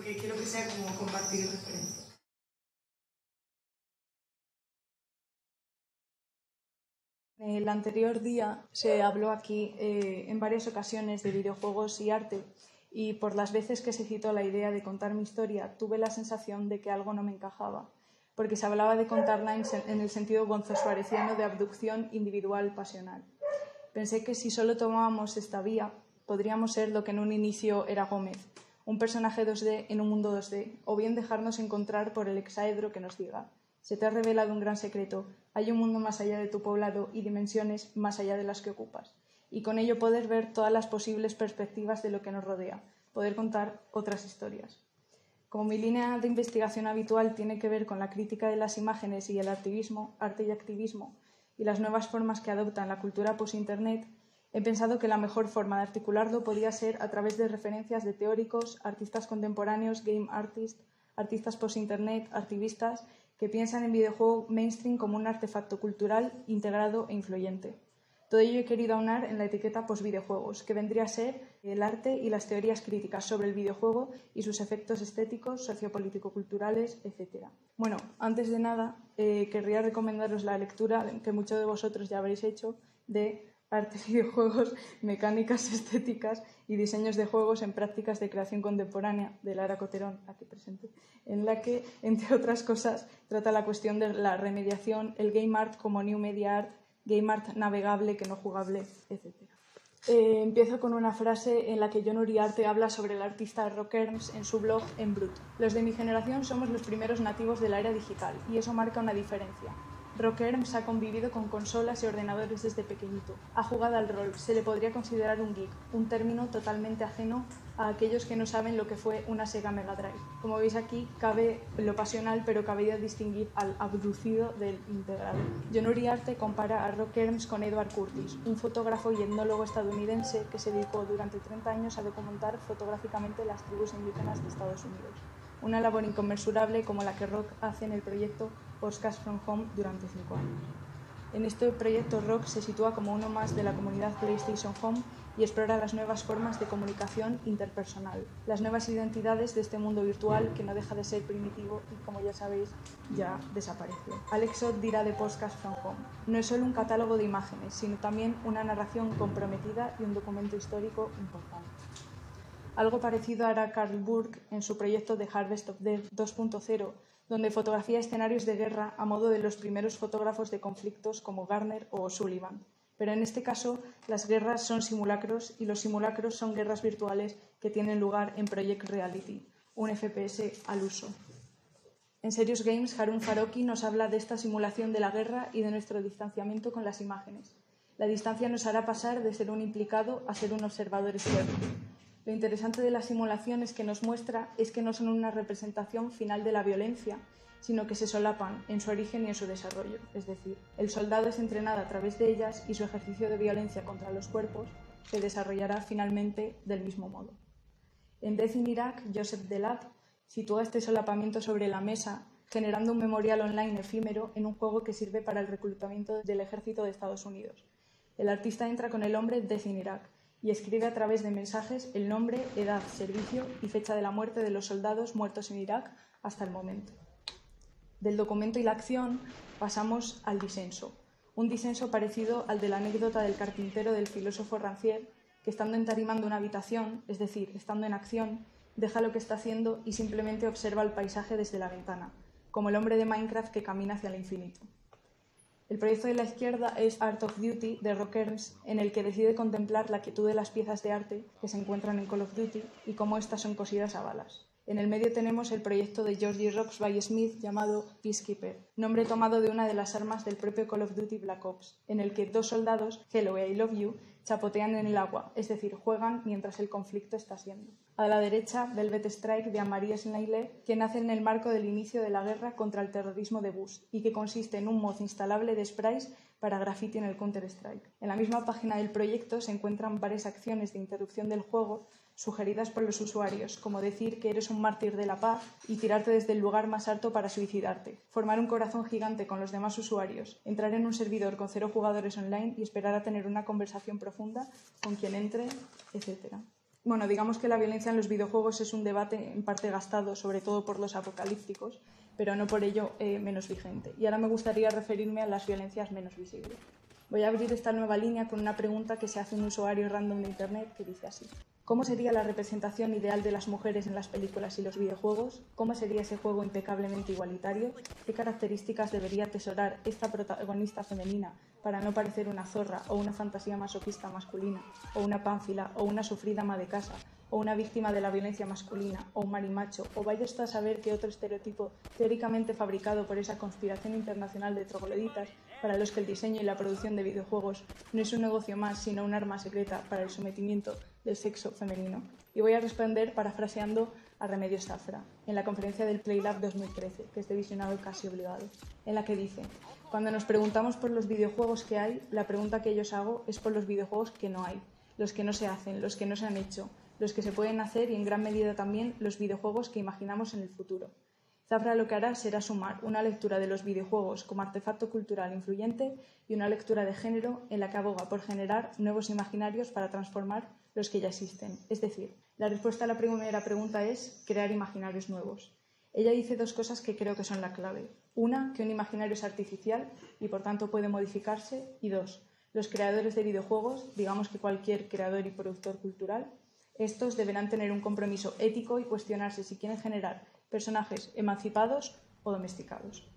porque quiero que sea como compartir referencias. El anterior día se habló aquí en varias ocasiones de videojuegos y arte, y por las veces que se citó la idea de contar mi historia tuve la sensación de que algo no me encajaba, porque se hablaba de contarla en el sentido gonzo-suareciano de abducción individual pasional. Pensé que si solo tomábamos esta vía, podríamos ser lo que en un inicio era Gómez, un personaje 2D en un mundo 2D, o bien dejarnos encontrar por el hexaedro que nos diga: se te ha revelado un gran secreto, hay un mundo más allá de tu poblado y dimensiones más allá de las que ocupas, y con ello poder ver todas las posibles perspectivas de lo que nos rodea, poder contar otras historias. Como mi línea de investigación habitual tiene que ver con la crítica de las imágenes y el activismo, arte y activismo, y las nuevas formas que adoptan la cultura post-internet, he pensado que la mejor forma de articularlo podía ser a través de referencias de teóricos, artistas contemporáneos, game artists, artistas post-internet, activistas que piensan en videojuego mainstream como un artefacto cultural integrado e influyente. Todo ello he querido aunar en la etiqueta post-videojuegos, que vendría a ser el arte y las teorías críticas sobre el videojuego y sus efectos estéticos, sociopolítico-culturales, etc. Bueno, antes de nada, querría recomendaros la lectura que muchos de vosotros ya habréis hecho de Arte y videojuegos, mecánicas estéticas y diseños de juegos en prácticas de creación contemporánea, de Lara Coterón, aquí presente, en la que, entre otras cosas, trata la cuestión de la remediación, el game art como new media art, game art navegable que no jugable, etc. Empiezo con una frase en la que Jon Uriarte habla sobre el artista Rock Erms en su blog En Brut. Los de mi generación somos los primeros nativos de la era digital y eso marca una diferencia. Rock Erms ha convivido con consolas y ordenadores desde pequeñito. Ha jugado al rol, se le podría considerar un geek, un término totalmente ajeno a aquellos que no saben lo que fue una Sega Mega Drive. Como veis aquí, cabe lo pasional, pero cabría distinguir al abducido del integrado. Jon Uriarte compara a Rock Erms con Edward Curtis, un fotógrafo y etnólogo estadounidense que se dedicó durante 30 años a documentar fotográficamente las tribus indígenas de Estados Unidos. Una labor inconmensurable como la que Rock hace en el proyecto Podcast from Home durante 5 años. En este proyecto Rock se sitúa como uno más de la comunidad PlayStation Home y explora las nuevas formas de comunicación interpersonal, las nuevas identidades de este mundo virtual que no deja de ser primitivo y, como ya sabéis, ya desapareció. Alex Ott dirá de Podcast from Home: no es solo un catálogo de imágenes, sino también una narración comprometida y un documento histórico importante. Algo parecido hará Carl Burke en su proyecto The Harvest of Death 2.0, donde fotografía escenarios de guerra a modo de los primeros fotógrafos de conflictos como Garner o Sullivan. Pero en este caso, las guerras son simulacros y los simulacros son guerras virtuales que tienen lugar en Project Reality, un FPS al uso. En Serious Games, Harun Farooqui nos habla de esta simulación de la guerra y de nuestro distanciamiento con las imágenes. La distancia nos hará pasar de ser un implicado a ser un observador externo. Lo interesante de la simulación es que nos muestra es que no son una representación final de la violencia, sino que se solapan en su origen y en su desarrollo. Es decir, el soldado es entrenado a través de ellas y su ejercicio de violencia contra los cuerpos se desarrollará finalmente del mismo modo. En Death in Iraq, Joseph Delap sitúa este solapamiento sobre la mesa, generando un memorial online efímero en un juego que sirve para el reclutamiento del ejército de Estados Unidos. El artista entra con el nombre Death in Iraq y escribe a través de mensajes el nombre, edad, servicio y fecha de la muerte de los soldados muertos en Irak hasta el momento. Del documento y la acción pasamos al disenso, un disenso parecido al de la anécdota del carpintero del filósofo Rancière, que estando entarimando una habitación, es decir, estando en acción, deja lo que está haciendo y simplemente observa el paisaje desde la ventana, como el hombre de Minecraft que camina hacia el infinito. El proyecto de la izquierda es Art of Duty de Rock Erms, en el que decide contemplar la quietud de las piezas de arte que se encuentran en Call of Duty y cómo éstas son cosidas a balas. En el medio tenemos el proyecto de Georgie Roxby Smith llamado Peacekeeper, nombre tomado de una de las armas del propio Call of Duty Black Ops, en el que dos soldados, Hello I Love You, chapotean en el agua, es decir, juegan mientras el conflicto está siendo. A la derecha, Velvet Strike de Amarie Sneile, que nace en el marco del inicio de la guerra contra el terrorismo de Bush y que consiste en un mod instalable de sprays para graffiti en el Counter-Strike. En la misma página del proyecto se encuentran varias acciones de interrupción del juego sugeridas por los usuarios, como decir que eres un mártir de la paz y tirarte desde el lugar más alto para suicidarte, formar un corazón gigante con los demás usuarios, entrar en un servidor con 0 jugadores online y esperar a tener una conversación profunda con quien entre, etc. Bueno, digamos que la violencia en los videojuegos es un debate en parte gastado, sobre todo por los apocalípticos, pero no por ello menos vigente. Y ahora me gustaría referirme a las violencias menos visibles. Voy a abrir esta nueva línea con una pregunta que se hace un usuario random de Internet que dice así. ¿Cómo sería la representación ideal de las mujeres en las películas y los videojuegos? ¿Cómo sería ese juego impecablemente igualitario? ¿Qué características debería atesorar esta protagonista femenina para no parecer una zorra o una fantasía masoquista masculina, o una pánfila o una sufrida ama de casa, o una víctima de la violencia masculina, o un marimacho, o vaya usted a saber que otro estereotipo teóricamente fabricado por esa conspiración internacional de trogloditas para los que el diseño y la producción de videojuegos no es un negocio más, sino un arma secreta para el sometimiento del sexo femenino? Y voy a responder parafraseando a Remedios Zafra, en la conferencia del PlayLab 2013, que es de visionado casi obligado, en la que dice: cuando nos preguntamos por los videojuegos que hay, la pregunta que yo os hago es por los videojuegos que no hay, los que no se hacen, los que no se han hecho, los que se pueden hacer y en gran medida también los videojuegos que imaginamos en el futuro. Zafra lo que hará será sumar una lectura de los videojuegos como artefacto cultural influyente y una lectura de género en la que aboga por generar nuevos imaginarios para transformar los que ya existen. Es decir, la respuesta a la primera pregunta es crear imaginarios nuevos. Ella dice dos cosas que creo que son la clave. Una, que un imaginario es artificial y por tanto puede modificarse. Y dos, los creadores de videojuegos, digamos que cualquier creador y productor cultural, estos deberán tener un compromiso ético y cuestionarse si quieren generar personajes emancipados o domesticados.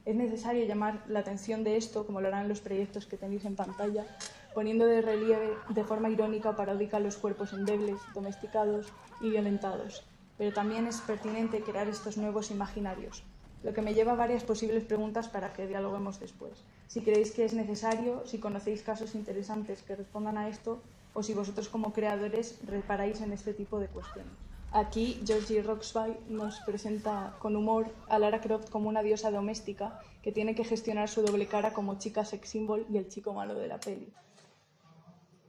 Es necesario llamar la atención de esto, como lo harán los proyectos que tenéis en pantalla, poniendo de relieve de forma irónica o paródica los cuerpos endebles, domesticados y violentados. Pero también es pertinente crear estos nuevos imaginarios, lo que me lleva a varias posibles preguntas para que dialoguemos después. Si creéis que es necesario, si conocéis casos interesantes que respondan a esto, o si vosotros como creadores reparáis en este tipo de cuestiones. Aquí Georgie Roxby nos presenta con humor a Lara Croft como una diosa doméstica que tiene que gestionar su doble cara como chica sex symbol y el chico malo de la peli.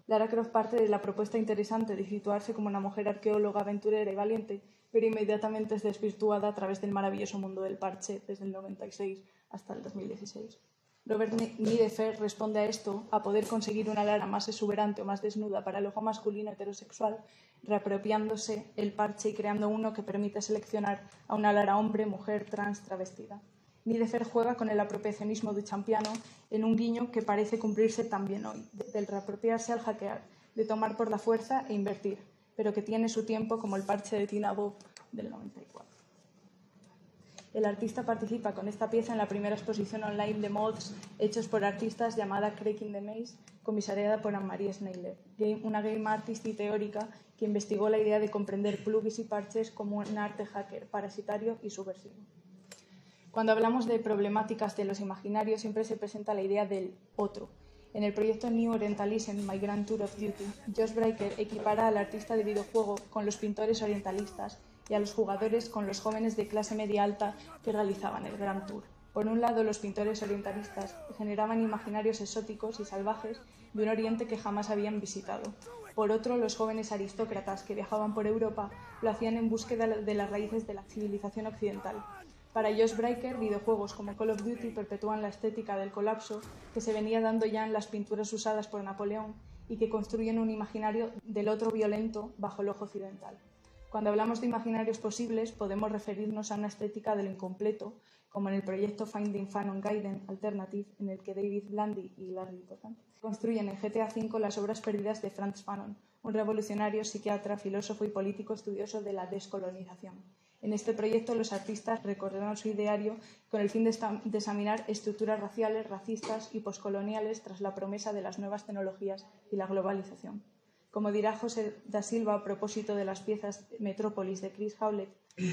Lara Croft parte de la propuesta interesante de situarse como una mujer arqueóloga, aventurera y valiente, pero inmediatamente es desvirtuada a través del maravilloso mundo del parche desde el 96 hasta el 2016. Robert Nidefer responde a esto a poder conseguir una Lara más exuberante o más desnuda para el ojo masculino heterosexual, reapropiándose el parche y creando uno que permite seleccionar a una Lara hombre, mujer, trans, travestida. Nidefer juega con el apropiacionismo duchampiano en un guiño que parece cumplirse también hoy, del reapropiarse al hackear, de tomar por la fuerza e invertir, pero que tiene su tiempo como el parche de Tina Bob del 94. El artista participa con esta pieza en la primera exposición online de mods hechos por artistas llamada Cracking the Maze, comisariada por Anne-Marie Sneider, una game artist y teórica que investigó la idea de comprender plugins y parches como un arte hacker, parasitario y subversivo. Cuando hablamos de problemáticas de los imaginarios, siempre se presenta la idea del otro. En el proyecto New Orientalism, My Grand Tour of Duty, Josh Breaker equipara al artista de videojuego con los pintores orientalistas y a los jugadores con los jóvenes de clase media alta que realizaban el Grand Tour. Por un lado, los pintores orientalistas generaban imaginarios exóticos y salvajes de un oriente que jamás habían visitado. Por otro, los jóvenes aristócratas que viajaban por Europa lo hacían en búsqueda de las raíces de la civilización occidental. Para Josh Breaker, videojuegos como Call of Duty perpetúan la estética del colapso que se venía dando ya en las pinturas usadas por Napoleón y que construyen un imaginario del otro violento bajo el ojo occidental. Cuando hablamos de imaginarios posibles, podemos referirnos a una estética de lo incompleto, como en el proyecto Finding Fanon Gaiden Alternative, en el que David Landy y Larry Potant construyen en GTA V las obras perdidas de Frantz Fanon, un revolucionario, psiquiatra, filósofo y político estudioso de la descolonización. En este proyecto, los artistas recorrieron su ideario con el fin de examinar estructuras raciales, racistas y poscoloniales tras la promesa de las nuevas tecnologías y la globalización. Como dirá José da Silva a propósito de las piezas Metrópolis de Chris Howlett,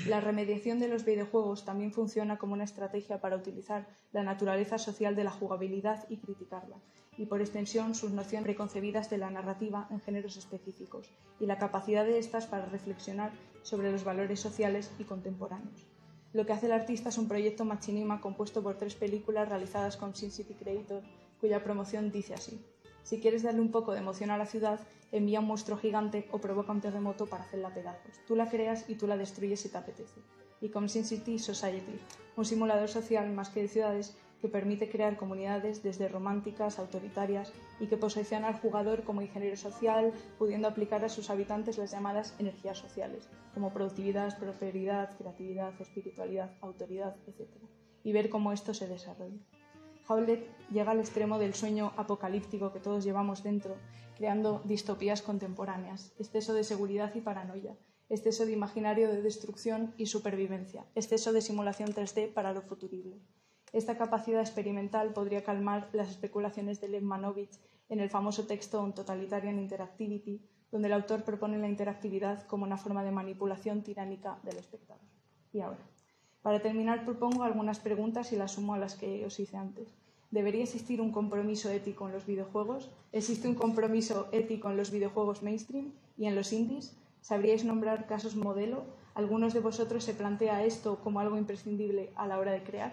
la remediación de los videojuegos también funciona como una estrategia para utilizar la naturaleza social de la jugabilidad y criticarla, y por extensión sus nociones preconcebidas de la narrativa en géneros específicos, y la capacidad de estas para reflexionar sobre los valores sociales y contemporáneos. Lo que hace el artista es un proyecto machinima compuesto por 3 películas realizadas con Sin City Creator, cuya promoción dice así: si quieres darle un poco de emoción a la ciudad, envía un monstruo gigante o provoca un terremoto para hacerla pedazos. Tú la creas y tú la destruyes si te apetece. Y con Sin City Society, un simulador social más que de ciudades que permite crear comunidades desde románticas, autoritarias y que posiciona al jugador como ingeniero social, pudiendo aplicar a sus habitantes las llamadas energías sociales, como productividad, prosperidad, creatividad, espiritualidad, autoridad, etc. y ver cómo esto se desarrolla. Howlett llega al extremo del sueño apocalíptico que todos llevamos dentro, creando distopías contemporáneas, exceso de seguridad y paranoia, exceso de imaginario de destrucción y supervivencia, exceso de simulación 3D para lo futurible. Esta capacidad experimental podría calmar las especulaciones de Lev Manovich en el famoso texto On Totalitarian Interactivity, donde el autor propone la interactividad como una forma de manipulación tiránica del espectador. Y ahora, para terminar, propongo algunas preguntas y las sumo a las que os hice antes. ¿Debería existir un compromiso ético en los videojuegos? ¿Existe un compromiso ético en los videojuegos mainstream y en los indies? ¿Sabríais nombrar casos modelo? ¿Algunos de vosotros se plantea esto como algo imprescindible a la hora de crear?